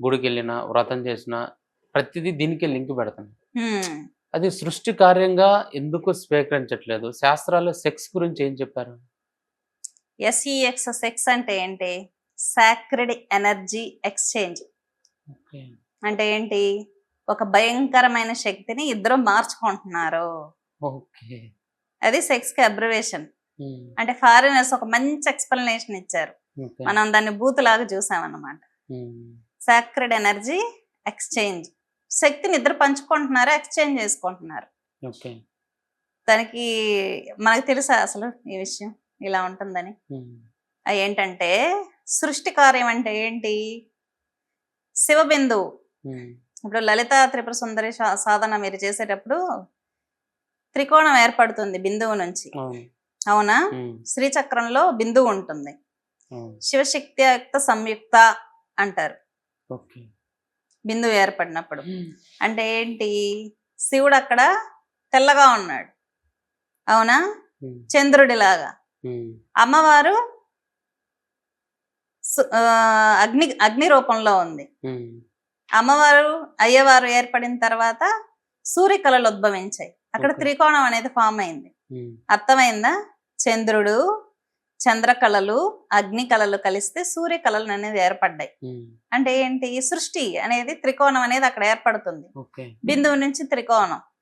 గుడికి వెళ్ళినా వ్రతం చేసినా ప్రతిదీ దీనికే లింక్ పెడతాను. హ్మ్. అది సృష్టి కార్యంగా ఎందుకు స్వీకరించట్లేదు? శాస్త్రాల్లో సెక్స్ గురించి ఏం చెప్పారు? ఎస్ఈఎక్స్ సెక్స్ అంటే ఏంటి? Sacred energy exchange. ఓకే. అంటే ఏంటి? ఒక భయంకరమైన శక్తిని ఇద్దరు మార్చుకుంటున్నారు. ఓకే. అది సెక్స్ కి అబ్రివేషన్. హ్మ్. అంటే ఫారినర్స్ ఒక మంచి ఎక్స్ప్లెనేషన్ ఇచ్చారు. ఓకే. మనం దాన్ని బూతులాగా చూసామన్నమాట. హ్మ్. Sacred energy exchange. శక్తిని ఇద్దరు పంచుకుంటున్నారు, ఎక్స్చేంజ్ చేసుకుంటున్నారు. ఓకే. దానికి మనకు తెలుసా అసలు ఈ విషయం ఇలా ఉంటుందని? హ్మ్. అది ఏంటంటే సృష్టి కార్యం అంటే ఏంటి? శివబిందువు. హ్మ్. ఇప్పుడు లలిత త్రిపుర సుందరి సాధన మీరు చేసేటప్పుడు త్రికోణం ఏర్పడుతుంది బిందువు నుంచి. అవును. అవునా? హ్మ్. శ్రీచక్రంలో బిందువు ఉంటుంది. అవును. శివశక్తియుక్త సంయుక్త అంటారు ఓకే. బిందువు ఏర్పడినప్పుడు. హ్మ్. అంటే ఏంటి? శివుడు అక్కడ తెల్లగా ఉన్నాడు, అవునా? హ్మ్. చంద్రుడిలాగా. హ్మ్. అమ్మవారు అగ్ని రూపంలో ఉంది. హ్మ్. అమ్మవారు అయ్యవారు ఏర్పడిన తర్వాత సూర్యకళలు ఉద్భవించాయి. అక్కడ ఓకే. త్రికోణం అనేది ఫామ్ అయింది. హ్మ్. అర్థమైందా? చంద్రుడు, చంద్రకళలు, అగ్ని కళలు కలిస్తే సూర్యకళలు అనేది ఏర్పడ్డాయి. హ్మ్. అంటే ఏంటి? సృష్టి అనేది త్రికోణం అనేది అక్కడ ఏర్పడుతుంది. ఓకే. బిందువు నుంచి త్రికోణం.